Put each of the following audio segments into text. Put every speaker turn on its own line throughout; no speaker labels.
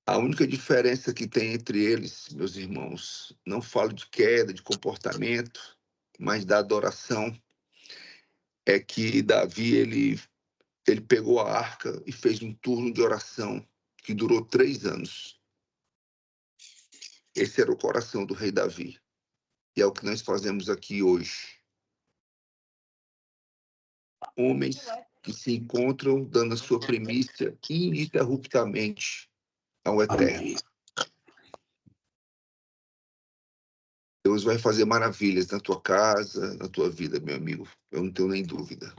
A única diferença que tem entre eles, meus irmãos, não falo de queda, de comportamento, mas da adoração, é que Davi, ele pegou a arca e fez um turno de oração que durou 3 anos. Esse era o coração do rei Davi. E é o que nós fazemos aqui hoje. Homens que se encontram dando a sua primícia ininterruptamente ao Eterno. Deus vai fazer maravilhas na tua casa, na tua vida, meu amigo. Eu não tenho nem dúvida.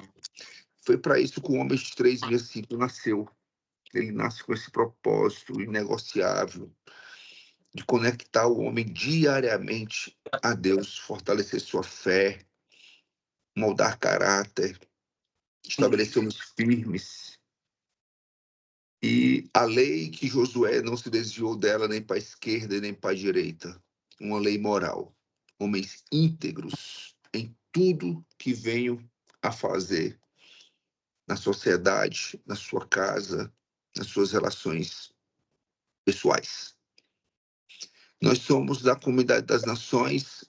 Foi para isso que o homem de 365 nasceu. Ele nasce com esse propósito inegociável de conectar o homem diariamente a Deus, fortalecer sua fé, moldar caráter, estabelecer uns firmes. E a lei que Josué não se desviou dela nem para a esquerda nem para a direita, uma lei moral. Homens íntegros em tudo que venham a fazer na sociedade, na sua casa, nas suas relações pessoais. Nós somos da comunidade das nações,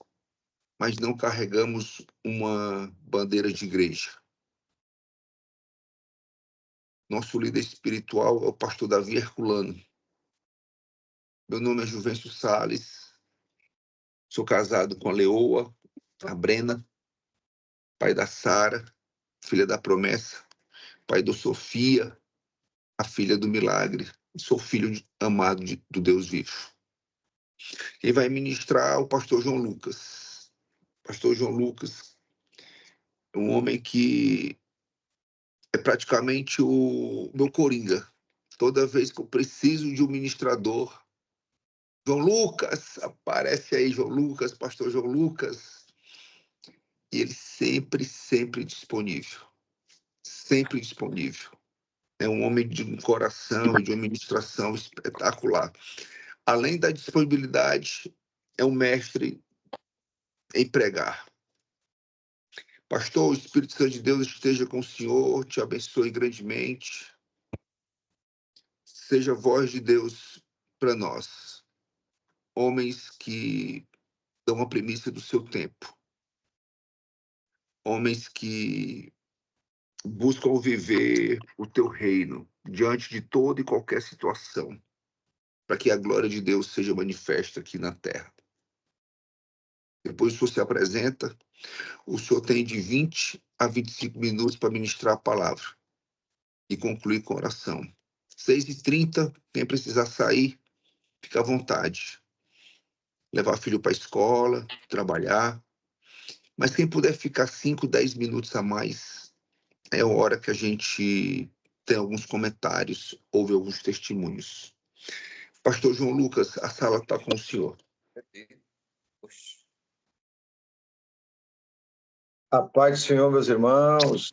mas não carregamos uma bandeira de igreja. Nosso líder espiritual é o pastor Davi Herculano. Meu nome é Juvencio Salles, sou casado com a Leoa, a Brena, pai da Sara, filha da promessa, pai do Sofia, a filha do milagre. Sou filho amado do Deus vivo. Quem vai ministrar é o pastor João Lucas. Pastor João Lucas é um homem que é praticamente o meu coringa. Toda vez que eu preciso de um ministrador, João Lucas, aparece aí João Lucas, pastor João Lucas. E ele sempre disponível. Sempre disponível. É um homem de um coração e de uma ministração espetacular. Além da disponibilidade, é um mestre em pregar. Pastor, o Espírito Santo de Deus esteja com o senhor, te abençoe grandemente. Seja a voz de Deus para nós. Homens que dão a primícia do seu tempo. Homens que buscam viver o teu reino diante de toda e qualquer situação, para que a glória de Deus seja manifesta aqui na terra. Depois o senhor se apresenta, o senhor tem de 20 a 25 minutos para ministrar a palavra e concluir com oração. 6h30, quem precisar sair, fica à vontade. Levar filho para a escola, trabalhar. Mas quem puder ficar 5, 10 minutos a mais, é a hora que a gente tem alguns comentários, ouve alguns testemunhos. Pastor João Lucas, a sala está com o senhor.
A paz do Senhor, meus irmãos.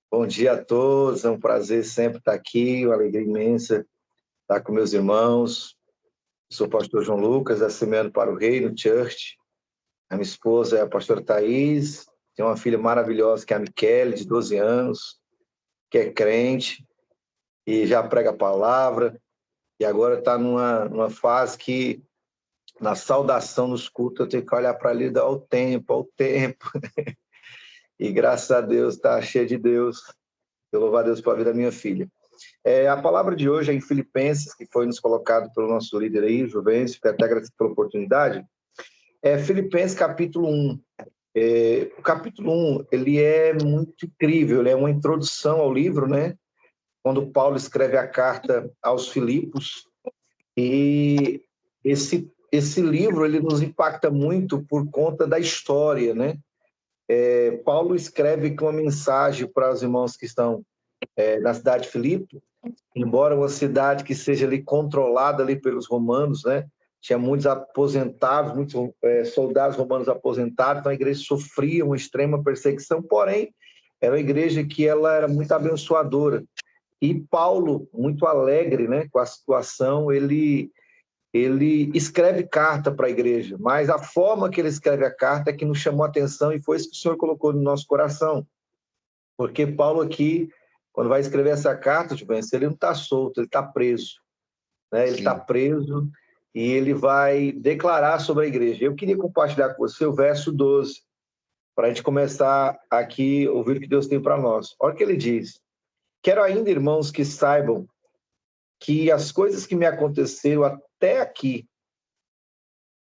Bom dia a todos. É um prazer sempre estar aqui, uma alegria imensa estar com meus irmãos. Sou o pastor João Lucas, da Semeando para o Reino Church. A minha esposa é a pastora Thaís. Tem uma filha maravilhosa, que é a Michele, de 12 anos, que é crente e já prega a palavra. E agora está numa fase que, na saudação nos cultos, eu tenho que olhar para ali e dar ao tempo. E graças a Deus, está cheia de Deus. Eu louvo a Deus pela vida da minha filha. A palavra de hoje é em Filipenses, que foi nos colocado pelo nosso líder aí, Juvencio, que até agradeço pela oportunidade. Filipenses capítulo 1. O capítulo 1, ele é muito incrível, ele é uma introdução ao livro, né? Quando Paulo escreve a carta aos Filipos. E esse livro, ele nos impacta muito por conta da história, né? Paulo escreve com uma mensagem para os irmãos que estão na cidade de Filipe, embora uma cidade que seja ali controlada ali pelos romanos, né? Tinha muitos aposentados, muitos soldados romanos aposentados, então a igreja sofria uma extrema perseguição, porém, era uma igreja que ela era muito abençoadora. E Paulo, muito alegre, né, com a situação, ele escreve carta para a igreja, mas a forma que ele escreve a carta é que nos chamou a atenção e foi isso que o Senhor colocou no nosso coração. Porque Paulo aqui, quando vai escrever essa carta, ele não está solto, ele está preso. né? Ele está preso e ele vai declarar sobre a igreja. Eu queria compartilhar com você o verso 12, para a gente começar aqui a ouvir o que Deus tem para nós. Olha o que ele diz. Quero ainda, irmãos, que saibam que as coisas que me aconteceram até aqui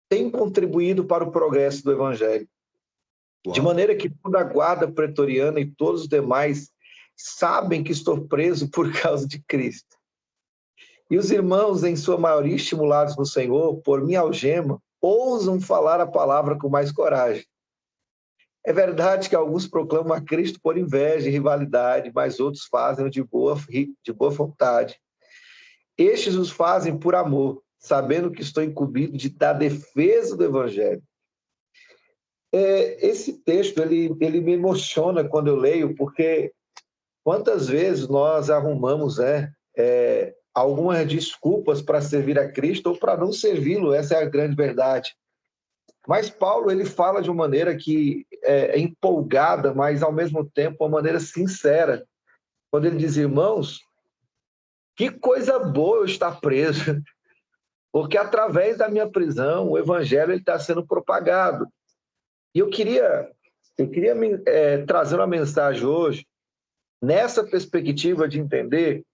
têm contribuído para o progresso do evangelho. De maneira que toda a guarda pretoriana e todos os demais sabem que estou preso por causa de Cristo. E os irmãos, em sua maioria estimulados no Senhor, por minha algema, ousam falar a palavra com mais coragem. É verdade que alguns proclamam a Cristo por inveja e rivalidade, mas outros fazem de boa vontade. Estes os fazem por amor, sabendo que estou incumbido de dar defesa do Evangelho. Esse texto, ele me emociona quando eu leio, porque quantas vezes nós arrumamos algumas desculpas para servir a Cristo ou para não servi-lo, essa é a grande verdade. Mas Paulo, ele fala de uma maneira que é empolgada, mas ao mesmo tempo uma maneira sincera. Quando ele diz, irmãos, que coisa boa eu estar preso, porque através da minha prisão o evangelho está sendo propagado. E eu queria trazer uma mensagem hoje nessa perspectiva de entender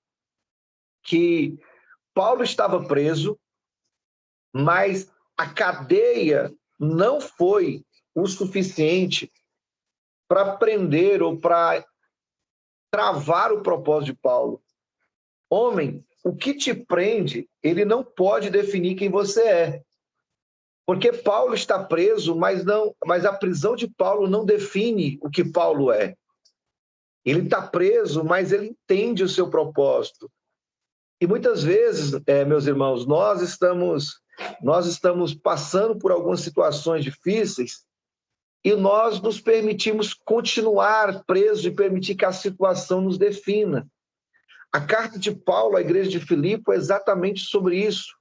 que Paulo estava preso, mas a cadeia não foi o suficiente para prender ou para travar o propósito de Paulo. Homem, o que te prende, ele não pode definir quem você é. Porque Paulo está preso, mas a prisão de Paulo não define o que Paulo é. Ele está preso, mas ele entende o seu propósito. E muitas vezes, meus irmãos, nós estamos passando por algumas situações difíceis e nós nos permitimos continuar presos e permitir que a situação nos defina. A carta de Paulo à igreja de Filipe é exatamente sobre isso.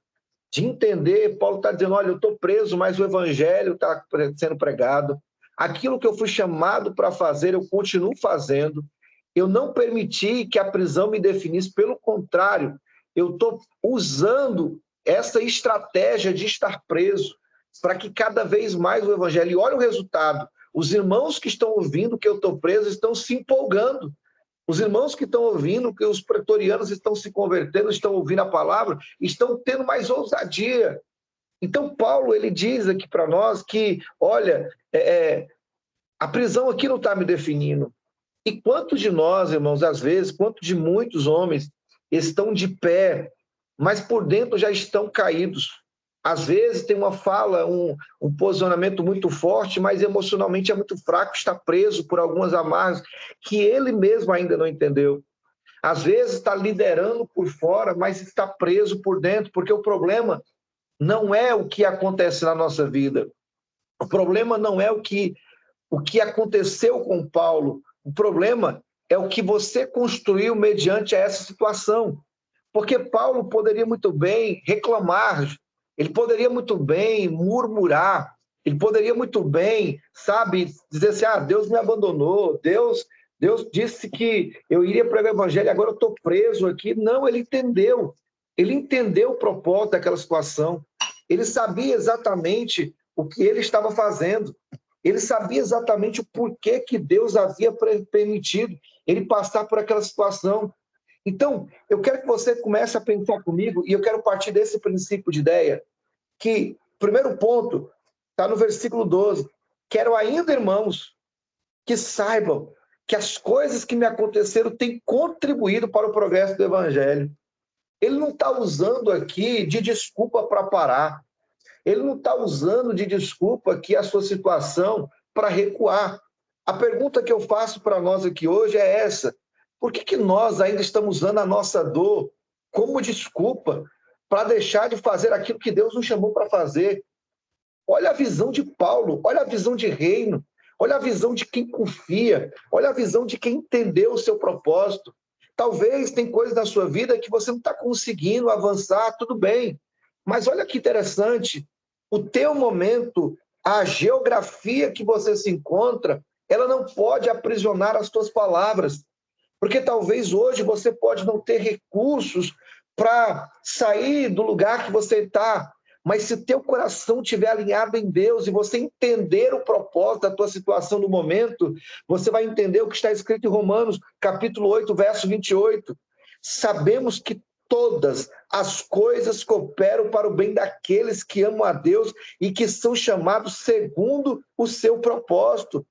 De entender, Paulo está dizendo, olha, eu estou preso, mas o evangelho está sendo pregado. Aquilo que eu fui chamado para fazer, eu continuo fazendo. Eu não permiti que a prisão me definisse, pelo contrário, eu estou usando essa estratégia de estar preso para que cada vez mais o evangelho... E olha o resultado, os irmãos que estão ouvindo que eu estou preso estão se empolgando. Os irmãos que estão ouvindo que os pretorianos estão se convertendo, estão ouvindo a palavra, estão tendo mais ousadia. Então, Paulo, ele diz aqui para nós que, olha, a prisão aqui não está me definindo. E quantos de nós, irmãos, às vezes, quantos de muitos homens estão de pé, mas por dentro já estão caídos. Às vezes tem uma fala, um posicionamento muito forte, mas emocionalmente é muito fraco, está preso por algumas amarras que ele mesmo ainda não entendeu. Às vezes está liderando por fora, mas está preso por dentro, porque o problema não é o que acontece na nossa vida. O problema não é o que aconteceu com Paulo. O problema é o que você construiu mediante essa situação. Porque Paulo poderia muito bem reclamar, ele poderia muito bem murmurar, ele poderia muito bem, dizer assim, Deus me abandonou, Deus disse que eu iria pregar o evangelho, agora eu estou preso aqui. Não, ele entendeu o propósito daquela situação, ele sabia exatamente o que ele estava fazendo, ele sabia exatamente o porquê que Deus havia permitido ele passar por aquela situação. Então, eu quero que você comece a pensar comigo, e eu quero partir desse princípio de ideia, que o primeiro ponto está no versículo 12. Quero ainda, irmãos, que saibam que as coisas que me aconteceram têm contribuído para o progresso do evangelho. Ele não está usando aqui de desculpa para parar. Ele não está usando de desculpa aqui a sua situação para recuar. A pergunta que eu faço para nós aqui hoje é essa: por que nós ainda estamos usando a nossa dor como desculpa para deixar de fazer aquilo que Deus nos chamou para fazer? Olha a visão de Paulo, olha a visão de reino, olha a visão de quem confia, olha a visão de quem entendeu o seu propósito. Talvez tem coisas na sua vida que você não está conseguindo avançar, tudo bem. Mas olha que interessante, o teu momento, a geografia que você se encontra, ela não pode aprisionar as tuas palavras. Porque talvez hoje você pode não ter recursos para sair do lugar que você está. Mas se teu coração estiver alinhado em Deus e você entender o propósito da tua situação no momento, você vai entender o que está escrito em Romanos, capítulo 8, verso 28. Sabemos que todas as coisas cooperam para o bem daqueles que amam a Deus e que são chamados segundo o seu propósito.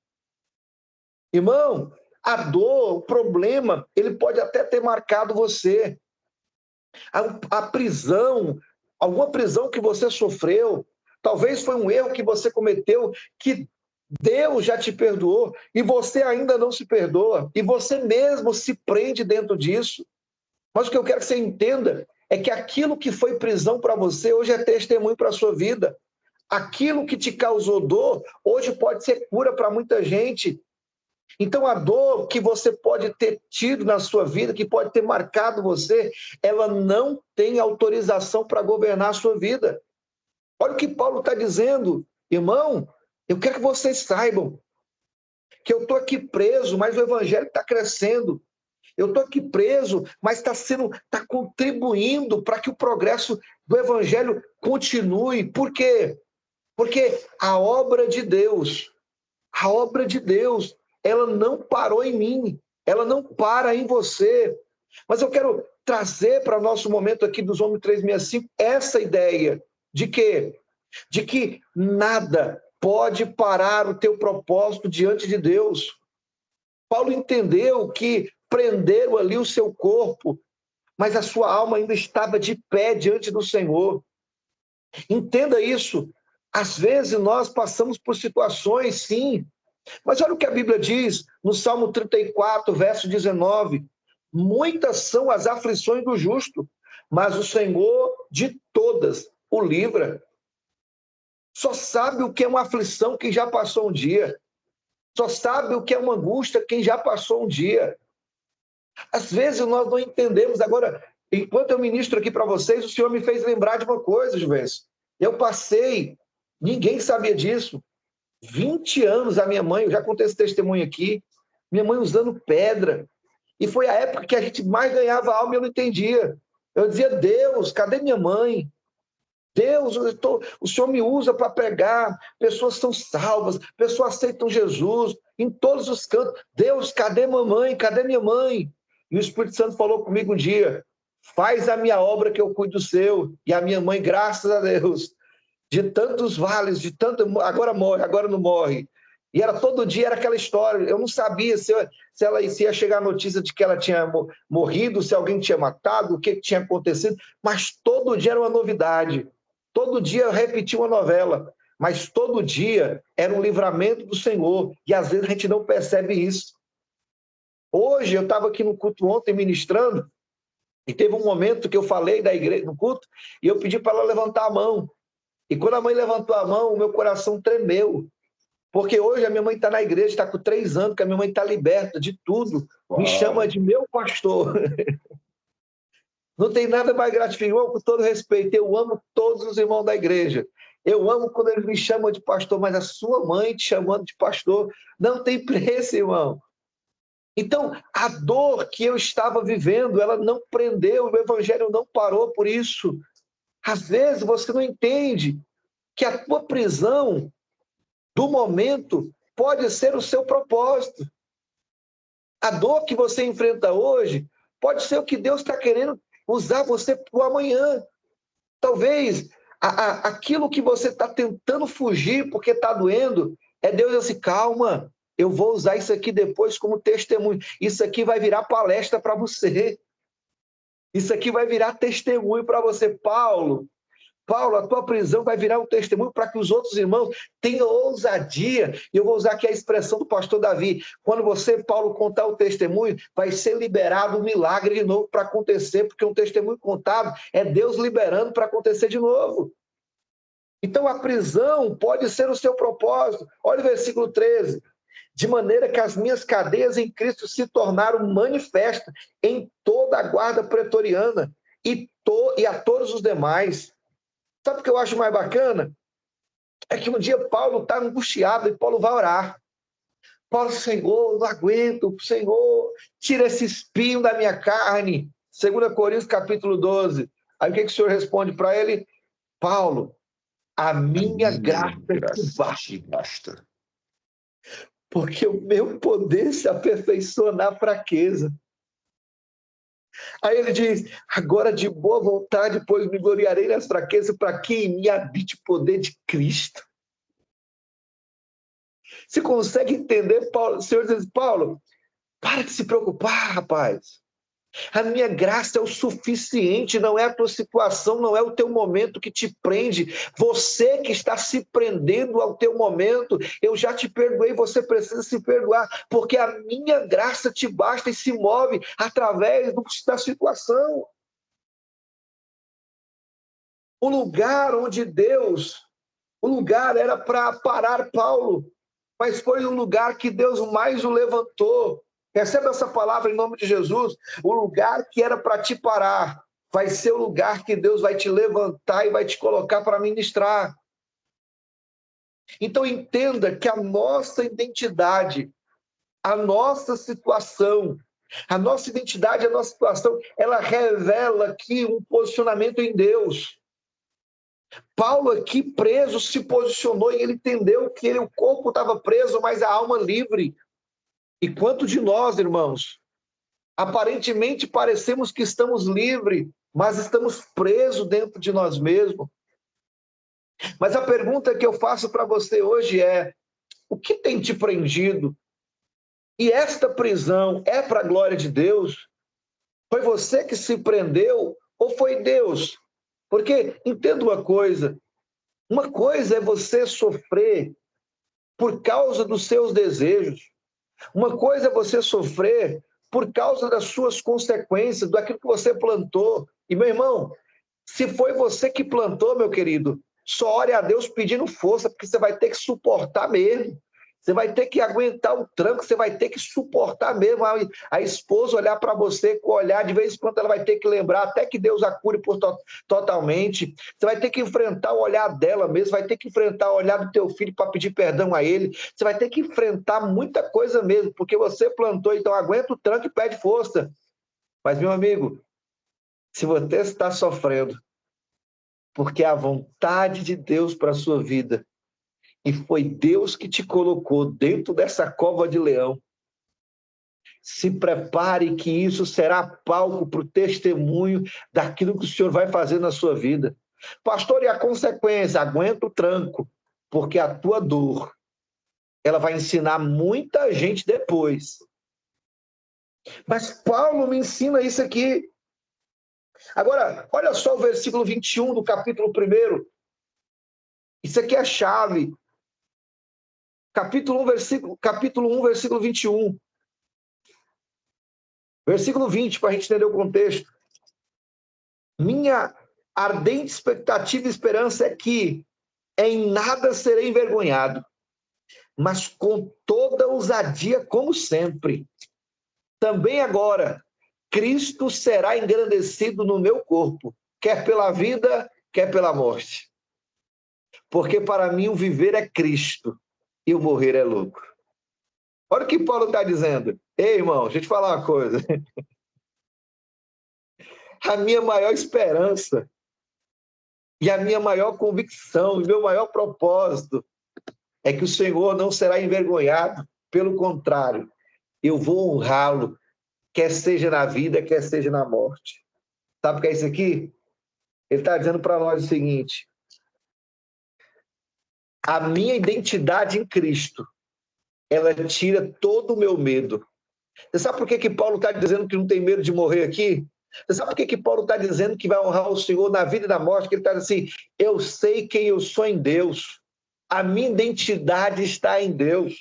Irmão, a dor, o problema, ele pode até ter marcado você. A prisão, alguma prisão que você sofreu, talvez foi um erro que você cometeu, que Deus já te perdoou e você ainda não se perdoa, e você mesmo se prende dentro disso. Mas o que eu quero que você entenda é que aquilo que foi prisão para você, hoje é testemunho para a sua vida. Aquilo que te causou dor, hoje pode ser cura para muita gente. Então, a dor que você pode ter tido na sua vida, que pode ter marcado você, ela não tem autorização para governar a sua vida. Olha o que Paulo está dizendo. Irmão, eu quero que vocês saibam que eu estou aqui preso, mas o evangelho está crescendo. Eu estou aqui preso, mas está contribuindo para que o progresso do evangelho continue. Por quê? Porque a obra de Deus, ela não parou em mim, ela não para em você. Mas eu quero trazer para o nosso momento aqui dos Homens 365 essa ideia de que nada pode parar o teu propósito diante de Deus. Paulo entendeu que prenderam ali o seu corpo, mas a sua alma ainda estava de pé diante do Senhor. Entenda isso. Às vezes nós passamos por situações, sim, mas olha o que a Bíblia diz no Salmo 34, verso 19. Muitas são as aflições do justo, mas o Senhor de todas o livra. Só sabe o que é uma aflição quem já passou um dia. Só sabe o que é uma angústia quem já passou um dia. Às vezes nós não entendemos. Agora, enquanto eu ministro aqui para vocês, o Senhor me fez lembrar de uma coisa, Juvencio. Eu passei, ninguém sabia disso, 20 anos a minha mãe, eu já contei esse testemunho aqui, minha mãe usando pedra. E foi a época que a gente mais ganhava alma e eu não entendia. Eu dizia, Deus, cadê minha mãe? Deus, o Senhor me usa para pregar, pessoas são salvas, pessoas aceitam Jesus em todos os cantos. Deus, cadê mamãe? Cadê minha mãe? E o Espírito Santo falou comigo um dia, faz a minha obra que eu cuido do seu. E a minha mãe, graças a Deus, de tantos vales, agora morre, agora não morre. E era todo dia era aquela história. Eu não sabia se ia chegar a notícia de que ela tinha morrido, se alguém tinha matado, o que tinha acontecido, mas todo dia era uma novidade. Todo dia eu repetia uma novela, mas todo dia era um livramento do Senhor, e às vezes a gente não percebe isso. Hoje, eu estava aqui no culto ontem ministrando, e teve um momento que eu falei da igreja no culto, e eu pedi para ela levantar a mão. E quando a mãe levantou a mão, o meu coração tremeu. Porque hoje a minha mãe está na igreja, está com 3 anos, que a minha mãe está liberta de tudo. Uau. Me chama de meu pastor. Não tem nada mais gratificante, com todo respeito. Eu amo todos os irmãos da igreja. Eu amo quando eles me chamam de pastor, mas a sua mãe te chamando de pastor não tem preço, irmão. Então, a dor que eu estava vivendo, ela não prendeu, o evangelho não parou por isso. Às vezes você não entende que a tua prisão do momento pode ser o seu propósito. A dor que você enfrenta hoje pode ser o que Deus está querendo usar você para o amanhã. Talvez aquilo que você está tentando fugir porque está doendo, é Deus assim, calma, eu vou usar isso aqui depois como testemunho. Isso aqui vai virar palestra para você. Isso aqui vai virar testemunho para você, Paulo, a tua prisão vai virar um testemunho para que os outros irmãos tenham ousadia. E eu vou usar aqui a expressão do pastor Davi. Quando você, Paulo, contar o testemunho, vai ser liberado um milagre de novo para acontecer, porque um testemunho contado é Deus liberando para acontecer de novo. Então a prisão pode ser o seu propósito. Olha o versículo 13. De maneira que as minhas cadeias em Cristo se tornaram manifestas em toda a guarda pretoriana e a todos os demais. Sabe o que eu acho mais bacana? É que um dia Paulo está angustiado e Paulo vai orar. Paulo, Senhor, não aguento, Senhor, tira esse espinho da minha carne. 2 Coríntios capítulo 12. Aí o que o Senhor responde para ele? Paulo, a minha graça te basta. Porque o meu poder se aperfeiçoa na fraqueza. Aí ele diz, agora de boa vontade, pois me gloriarei nas fraquezas, para que em mim habite o poder de Cristo. Você consegue entender, Paulo? O Senhor diz, Paulo, para de se preocupar, rapaz. A minha graça é o suficiente, não é a tua situação, não é o teu momento que te prende. Você que está se prendendo ao teu momento, eu já te perdoei, você precisa se perdoar, porque a minha graça te basta e se move através da situação. O lugar onde Deus, o lugar era para parar Paulo, mas foi o lugar que Deus mais o levantou. Receba essa palavra em nome de Jesus. O lugar que era para te parar vai ser o lugar que Deus vai te levantar e vai te colocar para ministrar. Então entenda que a nossa identidade, a nossa situação, a nossa identidade, a nossa situação, ela revela aqui um posicionamento em Deus. Paulo aqui preso se posicionou e ele entendeu que o corpo estava preso, mas a alma livre. E quanto de nós, irmãos, aparentemente parecemos que estamos livres, mas estamos presos dentro de nós mesmos. Mas a pergunta que eu faço para você hoje é, o que tem te prendido? E esta prisão é para a glória de Deus? Foi você que se prendeu ou foi Deus? Porque, entenda uma coisa é você sofrer por causa dos seus desejos. Uma coisa é você sofrer por causa das suas consequências, daquilo que você plantou. E, meu irmão, se foi você que plantou, meu querido, só ore a Deus pedindo força, porque você vai ter que suportar mesmo. Você vai ter que aguentar o tranco, você vai ter que suportar mesmo a esposa olhar para você com o olhar, de vez em quando ela vai ter que lembrar, até que Deus a cure totalmente. Você vai ter que enfrentar o olhar dela mesmo, vai ter que enfrentar o olhar do teu filho para pedir perdão a ele. Você vai ter que enfrentar muita coisa mesmo, porque você plantou, então aguenta o tranco e pede força. Mas, meu amigo, se você está sofrendo, porque a vontade de Deus para a sua vida, e foi Deus que te colocou dentro dessa cova de leão, se prepare que isso será palco para o testemunho daquilo que o Senhor vai fazer na sua vida. Pastor, e a consequência? Aguenta o tranco, porque a tua dor, ela vai ensinar muita gente depois. Mas Paulo me ensina isso aqui. Agora, olha só o versículo 21 do capítulo 1. Isso aqui é a chave. Capítulo 1, versículo 21. Versículo 20, para a gente entender o contexto. Minha ardente expectativa e esperança é que em nada serei envergonhado, mas com toda ousadia, como sempre. Também agora, Cristo será engrandecido no meu corpo, quer pela vida, quer pela morte. Porque para mim o viver é Cristo e o morrer é lucro. Olha o que Paulo está dizendo. Ei, irmão, deixa eu te falar uma coisa. A minha maior esperança e a minha maior convicção e meu maior propósito é que o Senhor não será envergonhado. Pelo contrário, eu vou honrá-lo, quer seja na vida, quer seja na morte. Sabe o que é isso aqui? Ele está dizendo para nós o seguinte: a minha identidade em Cristo, ela tira todo o meu medo. Você sabe por que Paulo está dizendo que não tem medo de morrer aqui? Você sabe por que Paulo está dizendo que vai honrar o Senhor na vida e na morte? Que ele está dizendo assim, eu sei quem eu sou em Deus. A minha identidade está em Deus.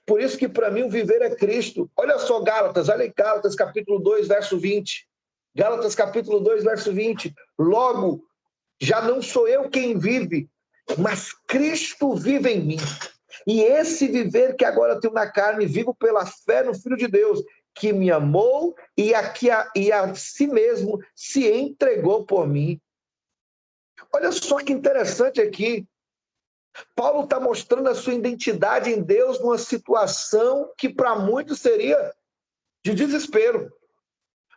Por isso que para mim o viver é Cristo. Olha só Gálatas, olha em Gálatas capítulo 2, verso 20. Gálatas capítulo 2, verso 20. Logo, já não sou eu quem vive, mas Cristo vive em mim. E esse viver que agora tenho na carne, vivo pela fé no Filho de Deus, que me amou e a si mesmo se entregou por mim. Olha só que interessante aqui. Paulo está mostrando a sua identidade em Deus numa situação que para muitos seria de desespero.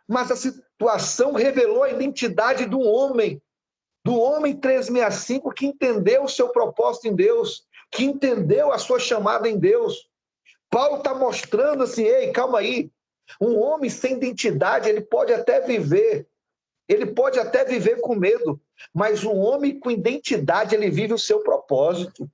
mas a situação revelou a identidade do homem 365 que entendeu o seu propósito em Deus, que entendeu a sua chamada em Deus. Paulo está mostrando assim, ei, calma aí, um homem sem identidade, ele pode até viver com medo, mas um homem com identidade, ele vive o seu propósito.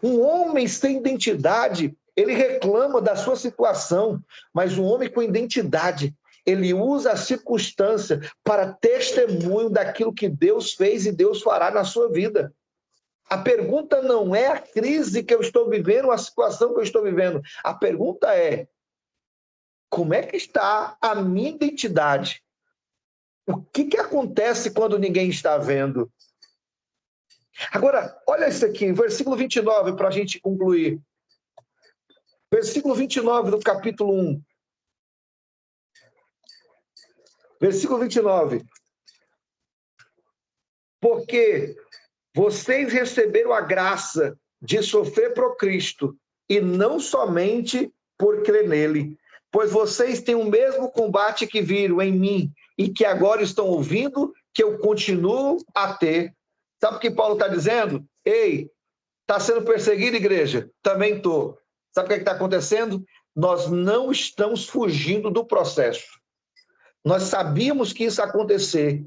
Um homem sem identidade, ele reclama da sua situação, mas um homem com identidade, ele usa a circunstância para testemunho daquilo que Deus fez e Deus fará na sua vida. A pergunta não é a crise que eu estou vivendo, a situação que eu estou vivendo. A pergunta é, como é que está a minha identidade? O que acontece quando ninguém está vendo? Agora, olha isso aqui, versículo 29, para a gente concluir. Versículo 29 do capítulo 1. Versículo 29. Porque vocês receberam a graça de sofrer por Cristo, e não somente por crer nele. Pois vocês têm o mesmo combate que viram em mim, e que agora estão ouvindo, que eu continuo a ter. Sabe o que Paulo está dizendo? Ei, está sendo perseguido, igreja? Também estou. Sabe o que está acontecendo? Nós não estamos fugindo do processo. Nós sabíamos que isso ia acontecer.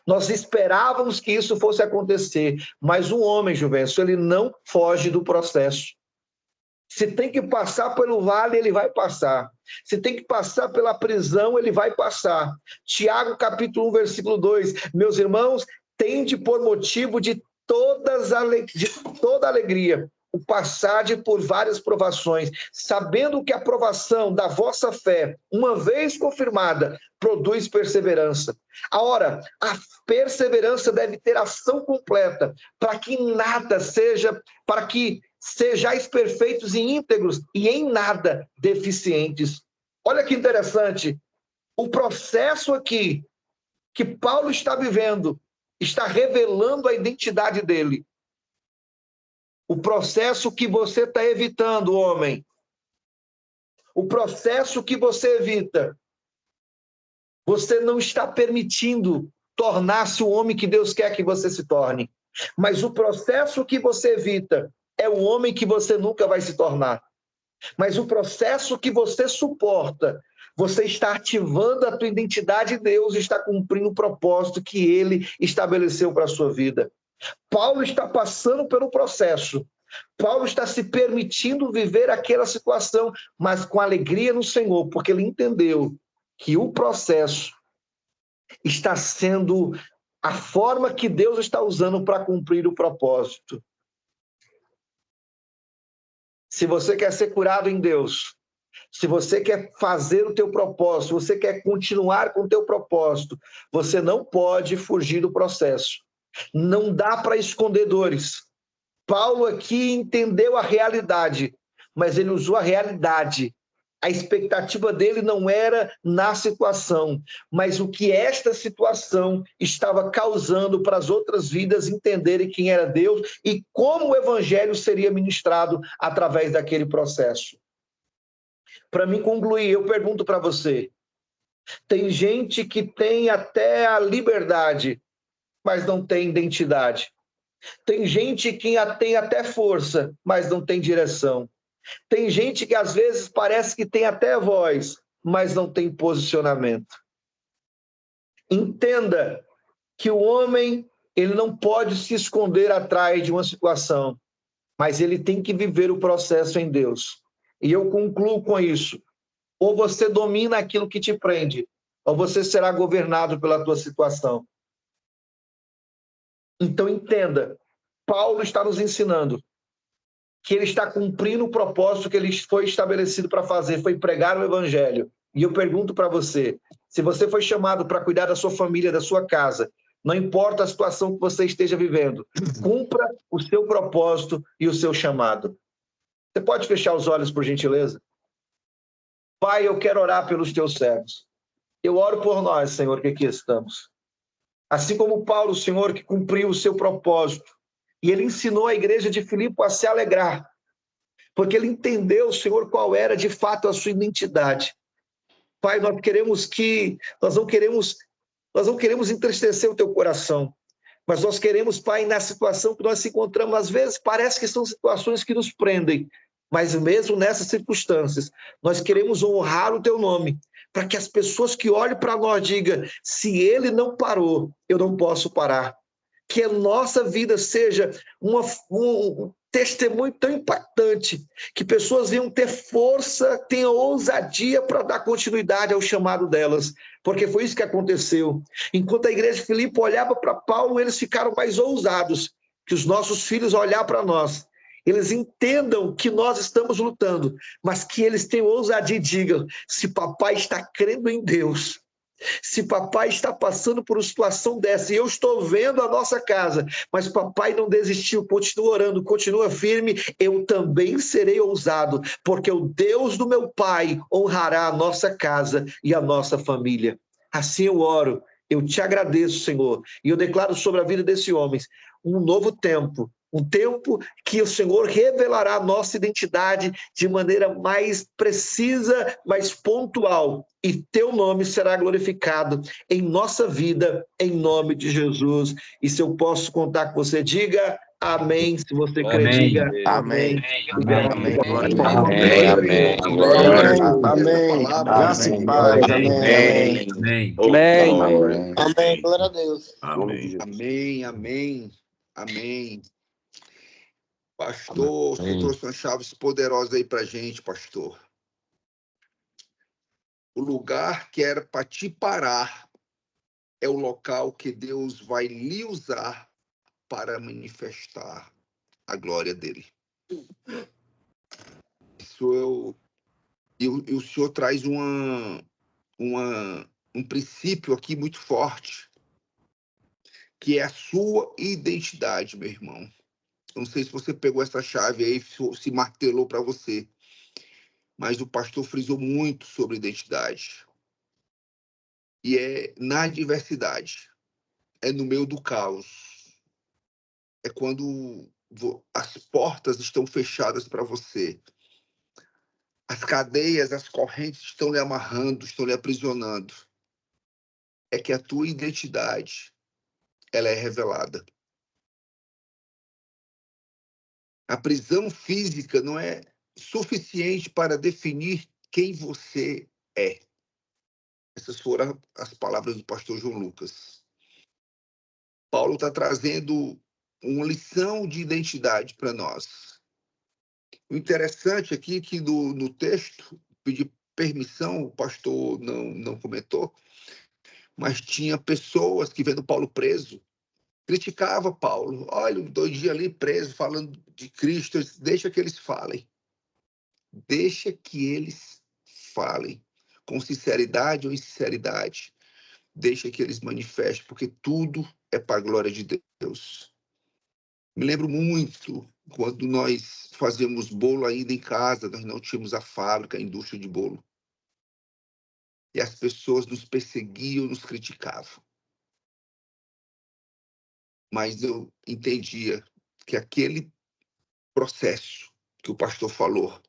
Nós esperávamos que isso fosse acontecer. Mas o homem, Juvencio, ele não foge do processo. Se tem que passar pelo vale, ele vai passar. Se tem que passar pela prisão, ele vai passar. Tiago, capítulo 1, versículo 2. Meus irmãos, tende por motivo de toda alegria o passagem por várias provações, sabendo que a provação da vossa fé, uma vez confirmada, produz perseverança. Ora, a perseverança deve ter ação completa, para que sejais perfeitos e íntegros e em nada deficientes. Olha que interessante, o processo aqui que Paulo está vivendo está revelando a identidade dele. O processo que você está evitando, homem. O processo que você evita. Você não está permitindo tornar-se o homem que Deus quer que você se torne. Mas o processo que você evita é o homem que você nunca vai se tornar. Mas o processo que você suporta, você está ativando a tua identidade em Deus e está cumprindo o propósito que Ele estabeleceu para a sua vida. Paulo está passando pelo processo. Paulo está se permitindo viver aquela situação, mas com alegria no Senhor, porque ele entendeu que o processo está sendo a forma que Deus está usando para cumprir o propósito. Se você quer ser curado em Deus, se você quer fazer o teu propósito, você quer continuar com o teu propósito, você não pode fugir do processo. Não dá para esconder dores. Paulo aqui entendeu a realidade, mas ele usou a realidade. A expectativa dele não era na situação, mas o que esta situação estava causando para as outras vidas entenderem quem era Deus e como o evangelho seria ministrado através daquele processo. Para mim concluir, eu pergunto para você, tem gente que tem até a liberdade, mas não tem identidade. Tem gente que tem até força, mas não tem direção. Tem gente que às vezes parece que tem até voz, mas não tem posicionamento. Entenda que o homem, ele não pode se esconder atrás de uma situação, mas ele tem que viver o processo em Deus. E eu concluo com isso. Ou você domina aquilo que te prende, ou você será governado pela tua situação. Então entenda, Paulo está nos ensinando que ele está cumprindo o propósito que ele foi estabelecido para fazer, foi pregar o evangelho. E eu pergunto para você, se você foi chamado para cuidar da sua família, da sua casa, não importa a situação que você esteja vivendo, cumpra o seu propósito e o seu chamado. Você pode fechar os olhos, por gentileza? Pai, eu quero orar pelos teus servos. Eu oro por nós, Senhor, que aqui estamos. Assim como Paulo, Senhor, que cumpriu o seu propósito, e ele ensinou a igreja de Filipe a se alegrar, porque ele entendeu, Senhor, qual era de fato a sua identidade. Pai, nós não queremos entristecer o teu coração, mas nós queremos, Pai, na situação que nós nos encontramos, às vezes parece que são situações que nos prendem, mas mesmo nessas circunstâncias, nós queremos honrar o teu nome, para que as pessoas que olhem para nós digam, se ele não parou, eu não posso parar. Que a nossa vida seja um testemunho tão impactante, que pessoas venham ter força, tenham ousadia para dar continuidade ao chamado delas, porque foi isso que aconteceu. Enquanto a igreja de Filipe olhava para Paulo, eles ficaram mais ousados, que os nossos filhos olhar para nós, eles entendam que nós estamos lutando, mas que eles tenham ousadia e digam, se papai está crendo em Deus, se papai está passando por uma situação dessa, e eu estou vendo a nossa casa, mas papai não desistiu, continua orando, continua firme, eu também serei ousado, porque o Deus do meu pai honrará a nossa casa e a nossa família. Assim eu oro, eu te agradeço, Senhor, e eu declaro sobre a vida desses homens um novo tempo, um tempo que o Senhor revelará a nossa identidade de maneira mais precisa, mais pontual, e teu nome será glorificado em nossa vida, em nome de Jesus. E se eu posso contar com você, diga amém. Se você crê, diga amém.
Amém. Glória a Deus.
Amém, amém. Glória a Deus.
Amém. Graça e paz. Amém.
Amém.
Amém. Glória a Deus.
Amém, amém, amém. Pastor, você trouxe umas chaves poderosas aí pra gente, pastor. O lugar que era para te parar é o local que Deus vai lhe usar para manifestar a glória dele. E o senhor traz um princípio aqui muito forte, que é a sua identidade, meu irmão. Não sei se você pegou essa chave aí, se martelou para você, mas o pastor frisou muito sobre identidade. E é na adversidade, é no meio do caos, é quando as portas estão fechadas para você, as cadeias, as correntes estão lhe amarrando, estão lhe aprisionando, é que a tua identidade, ela é revelada. A prisão física não é suficiente para definir quem você é. Essas foram as palavras do pastor João Lucas. Paulo está trazendo uma lição de identidade para nós. O interessante aqui é que no texto, pedir permissão, o pastor não comentou, mas tinha pessoas que, vendo Paulo preso, criticava Paulo. Olha, 2 dias ali preso, falando de Cristo, deixa que eles falem. Deixa que eles falem, com sinceridade ou insinceridade. Deixa que eles manifestem, porque tudo é para a glória de Deus. Me lembro muito quando nós fazíamos bolo ainda em casa, nós não tínhamos a fábrica, a indústria de bolo. E as pessoas nos perseguiam, nos criticavam. Mas eu entendia que aquele processo que o pastor falou,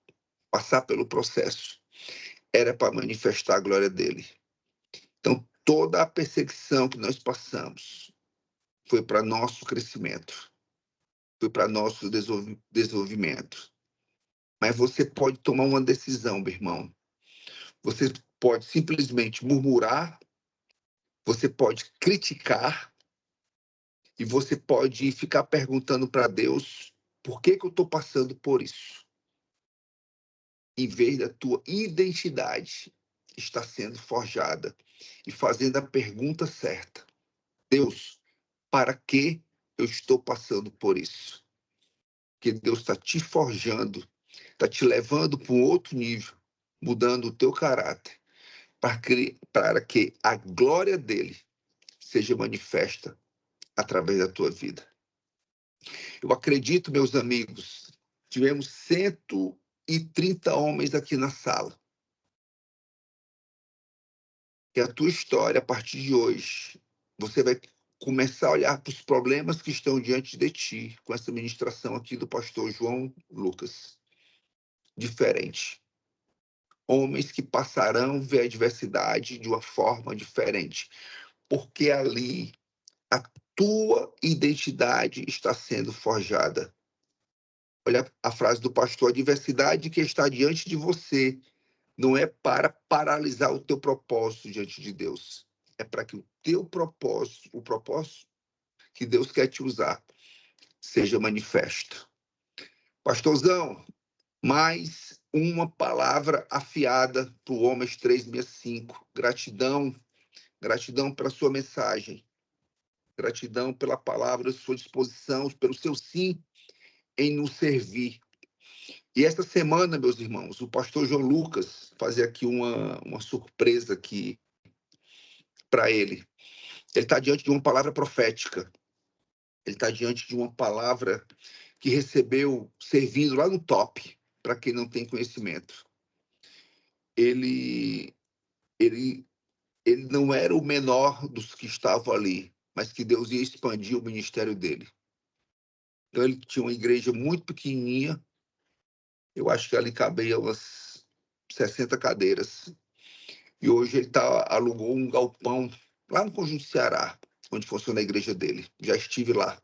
passar pelo processo, era para manifestar a glória dele. Então, toda a perseguição que nós passamos foi para nosso crescimento, foi para nosso desenvolvimento. Mas você pode tomar uma decisão, meu irmão. Você pode simplesmente murmurar, você pode criticar, e você pode ficar perguntando para Deus, por que eu estou passando por isso? Em vez da tua identidade estar sendo forjada e fazendo a pergunta certa. Deus, para que eu estou passando por isso? Que Deus está te forjando, está te levando para um outro nível, mudando o teu caráter, para que a glória dele seja manifesta através da tua vida. Eu acredito, meus amigos, tivemos 130 homens aqui na sala. Que a tua história, a partir de hoje, você vai começar a olhar para os problemas que estão diante de ti, com essa ministração aqui do pastor João Lucas. Diferente. homens que passarão a ver a adversidade de uma forma diferente, porque ali a tua identidade está sendo forjada. Olha a frase do pastor: a adversidade que está diante de você não é para paralisar o teu propósito diante de Deus. É para que o teu propósito, o propósito que Deus quer te usar, seja manifesto. Pastorzão, mais uma palavra afiada para o Homens 365. Gratidão, gratidão pela sua mensagem. Gratidão pela palavra, sua disposição, pelo seu sim em nos servir. E esta semana, meus irmãos, o pastor João Lucas fazer aqui uma surpresa aqui para ele. Ele está diante de uma palavra profética. Ele está diante de uma palavra que recebeu servindo lá no top, para quem não tem conhecimento. Ele não era o menor dos que estavam ali, mas que Deus ia expandir o ministério dele. Então ele tinha uma igreja muito pequenininha, eu acho que ali cabia umas 60 cadeiras. E hoje ele alugou um galpão lá no Conjunto Ceará, onde funciona a igreja dele. Já estive lá.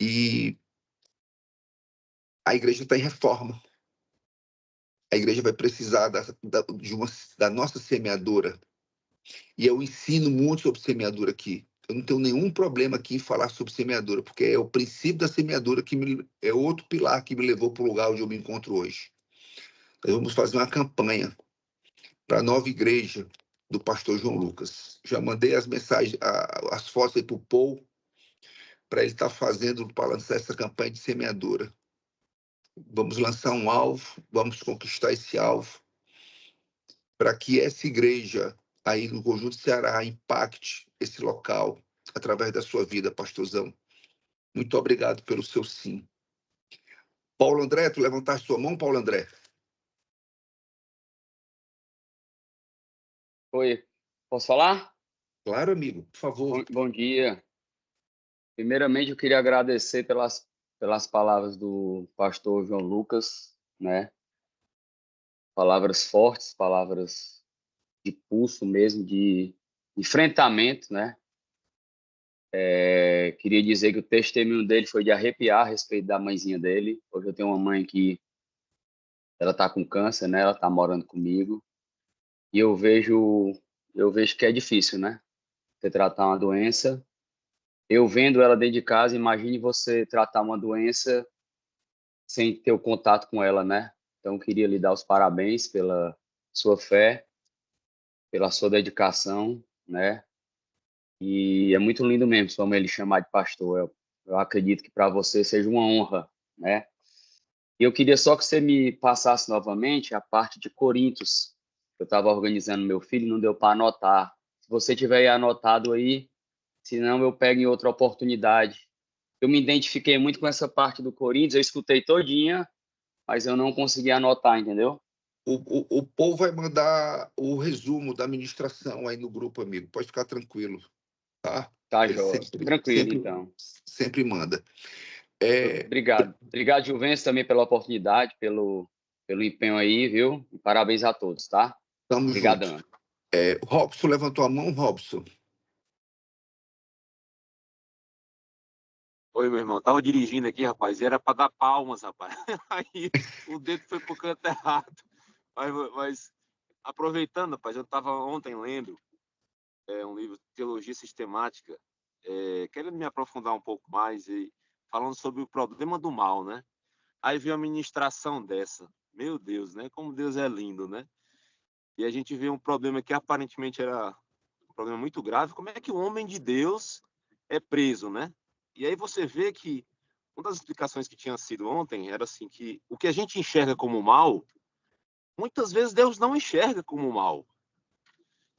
E a igreja está em reforma. A igreja vai precisar da nossa semeadora. E eu ensino muito sobre semeadura aqui. Eu não tenho nenhum problema aqui em falar sobre semeadura, porque é o princípio da semeadura é outro pilar que me levou para o lugar onde eu me encontro hoje. Nós vamos fazer uma campanha para a nova igreja do pastor João Lucas. Já mandei as mensagens, as fotos aí para o Paul, para ele estar fazendo, para lançar essa campanha de semeadura. Vamos lançar um alvo, vamos conquistar esse alvo, para que essa igreja aí no Conjunto Ceará impacte esse local através da sua vida, pastorzão. Muito obrigado pelo seu sim. Paulo André, tu levantaste sua mão, Paulo André?
Oi, posso falar?
Claro, amigo, por favor.
Bom dia. Primeiramente, eu queria agradecer pelas palavras do pastor João Lucas, né? Palavras fortes, palavras de pulso mesmo, de enfrentamento, né? Queria dizer que o testemunho dele foi de arrepiar a respeito da mãezinha dele. Hoje eu tenho uma mãe que ela está com câncer, né? Ela está morando comigo. E eu vejo que é difícil, né? Você tratar uma doença. Eu vendo ela dentro de casa, imagine você tratar uma doença sem ter o contato com ela, né? Então, eu queria lhe dar os parabéns pela sua fé, pela sua dedicação, né? E é muito lindo mesmo sua mãe lhe chamar de pastor. Eu acredito que para você seja uma honra, né? E eu queria só que você me passasse novamente a parte de Coríntios. Eu estava organizando meu filho, não deu para anotar. Se você tiver anotado aí, senão eu pego em outra oportunidade. Eu me identifiquei muito com essa parte do Coríntios, eu escutei todinha, mas eu não consegui anotar, entendeu?
O Paul vai mandar o resumo da ministração aí no grupo, amigo. Pode ficar tranquilo, tá?
Tá,
Ele
Jó. Tranquilo, então.
sempre manda.
Obrigado. Obrigado, Juventus, também pela oportunidade, pelo empenho aí, viu? E parabéns a todos, tá?
Tamo
Obrigadão.
junto. O Robson levantou a mão, Robson.
Oi, meu irmão. Tava dirigindo aqui, rapaz, e era para dar palmas, rapaz. Aí o dedo foi pro canto errado. Mas aproveitando, rapaz, eu estava ontem lendo um livro de Teologia Sistemática, querendo me aprofundar um pouco mais e falando sobre o problema do mal, né? Aí veio a ministração dessa. Meu Deus, né? Como Deus é lindo, né? E a gente vê um problema que aparentemente era um problema muito grave. Como é que o homem de Deus é preso, né? E aí você vê que uma das explicações que tinha sido ontem era assim, que o que a gente enxerga como mal, muitas vezes Deus não enxerga como mal.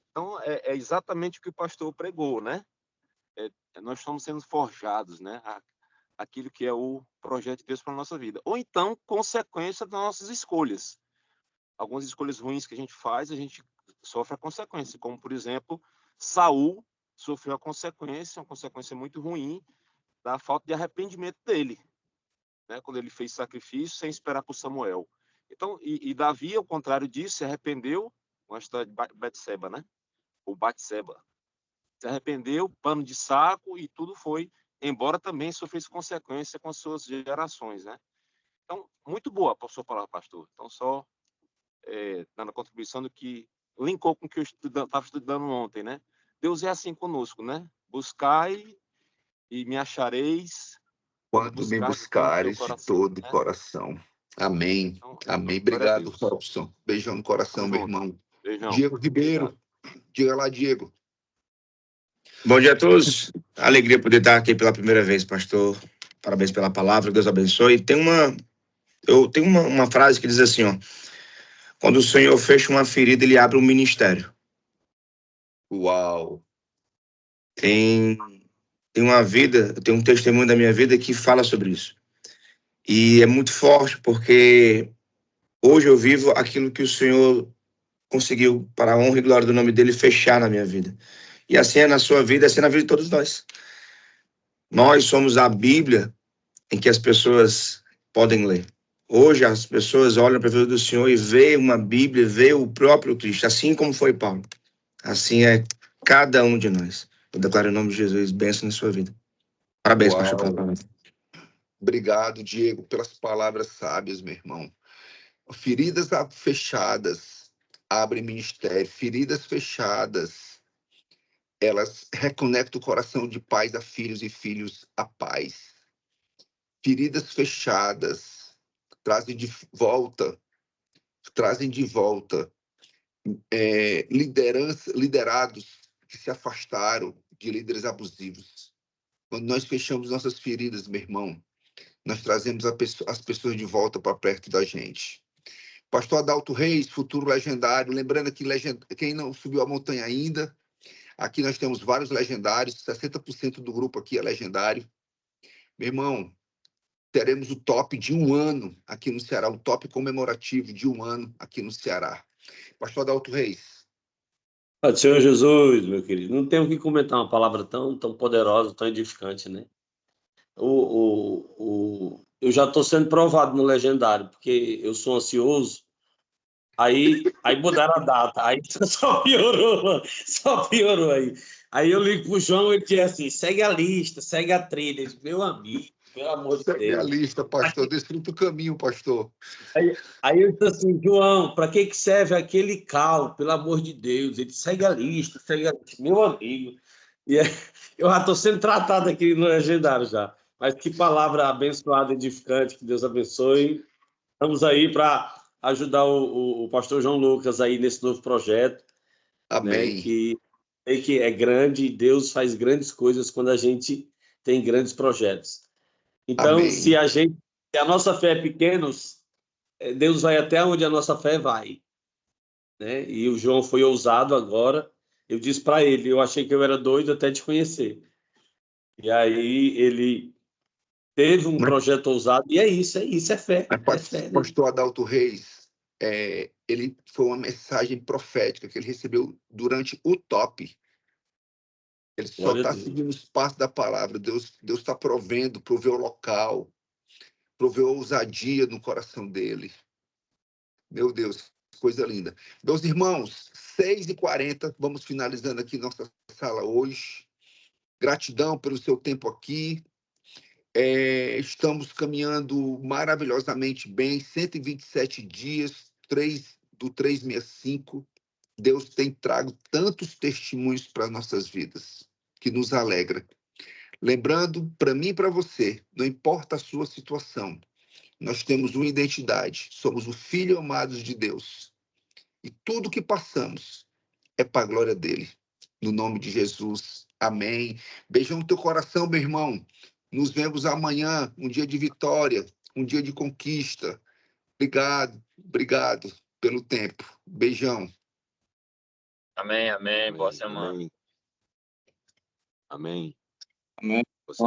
Então, é exatamente o que o pastor pregou, né? Nós estamos sendo forjados, né? Aquilo que é o projeto de Deus para a nossa vida. Ou então, consequência das nossas escolhas. Algumas escolhas ruins que a gente faz, a gente sofre a consequência. Como, por exemplo, Saul sofreu a consequência, uma consequência muito ruim, da falta de arrependimento dele, né? Quando ele fez sacrifício sem esperar por Samuel. Então, e Davi, ao contrário disso, se arrependeu, com a história de Betseba, né? Ou Batseba. Se arrependeu, pano de saco e tudo foi, embora também sofresse consequência com as suas gerações, né? Então, muito boa a sua palavra, pastor. Então, só dando a contribuição do que linkou com o que eu estava estudando ontem, né? Deus é assim conosco, né? Buscai e me achareis
Quando me
buscar de todo o teu
buscares de
coração,
todo o
né?
coração. Amém.
Então,
Amém.
glória a
Obrigado,
Deus.
Robson. Beijão no coração,
Tamo
meu
junto.
irmão.
Beijão.
Diego Ribeiro.
Obrigado.
Diga lá, Diego.
Bom dia a todos. Alegria poder estar aqui pela primeira vez, pastor. Parabéns pela palavra, Deus abençoe. Eu tenho uma frase que diz assim, ó: quando o Senhor fecha uma ferida, ele abre um ministério.
Uau.
Tem uma vida, eu tenho um testemunho da minha vida que fala sobre isso. E é muito forte, porque hoje eu vivo aquilo que o Senhor conseguiu, para a honra e glória do nome dele, fechar na minha vida. E assim é na sua vida, assim é na vida de todos nós. Nós somos a Bíblia em que as pessoas podem ler. Hoje as pessoas olham para a vida do Senhor e veem uma Bíblia, veem o próprio Cristo, assim como foi Paulo. Assim é cada um de nós. Eu declaro em nome de Jesus, bênção na sua vida. Parabéns, pastor, pela palavra.
Obrigado, Diego, pelas palavras sábias, meu irmão. Feridas fechadas abrem ministério. Feridas fechadas, elas reconectam o coração de pais a filhos e filhos a pais. Feridas fechadas trazem de volta liderados que se afastaram de líderes abusivos. Quando nós fechamos nossas feridas, meu irmão, nós trazemos as pessoas de volta para perto da gente. Pastor Adalto Reis, futuro legendário. Lembrando que quem não subiu a montanha ainda, aqui nós temos vários legendários, 60% do grupo aqui é legendário. Meu irmão, teremos o top de um ano aqui no Ceará, o top comemorativo de um ano aqui no Ceará. Pastor Adalto Reis.
Senhor Jesus, meu querido, não tenho que comentar uma palavra tão poderosa, tão edificante, né? Eu já estou sendo provado no legendário, porque eu sou ansioso, aí mudaram a data, aí só piorou aí. Aí eu ligo pro João e ele diz assim, segue a lista, segue a trilha. Eu digo, meu amigo, pelo amor de
Segue a
Deus.
lista, pastor. Desfruta o caminho, pastor.
Aí eu disse assim, João, para que serve aquele cal, pelo amor de Deus? Ele segue a lista, meu amigo. E eu já estou sendo tratado aqui no legendário já. Mas que palavra abençoada, edificante, que Deus abençoe. Estamos aí para ajudar o pastor João Lucas aí nesse novo projeto, né?
Amém.
Que é grande e Deus faz grandes coisas quando a gente tem grandes projetos. Então,
Amém.
se a nossa fé é pequena, Deus vai até onde a nossa fé vai, né? E o João foi ousado agora. Eu disse para ele, eu achei que eu era doido até te conhecer. E aí ele teve um projeto ousado e é isso, é fé, né?
Pastor Adalto Reis, ele foi uma mensagem profética que ele recebeu durante o top. Ele só
Glória a
está
Deus.
seguindo os passos da palavra. Deus está proveu o local, proveu ousadia no coração dele. Meu Deus, coisa linda. Meus irmãos, 6h40, vamos finalizando aqui nossa sala hoje. Gratidão pelo seu tempo aqui. Estamos caminhando maravilhosamente bem, 127 dias, 3/365. Deus tem trago tantos testemunhos para nossas vidas, que nos alegra. Lembrando, para mim e para você, não importa a sua situação, nós temos uma identidade, somos o filho amados de Deus. E tudo que passamos é para a glória dele. No nome de Jesus. Amém. Beijão no teu coração, meu irmão. Nos vemos amanhã, um dia de vitória, um dia de conquista. Obrigado pelo tempo. Beijão.
Amém, amém. Boa semana.
Amém. Amém.
Amém.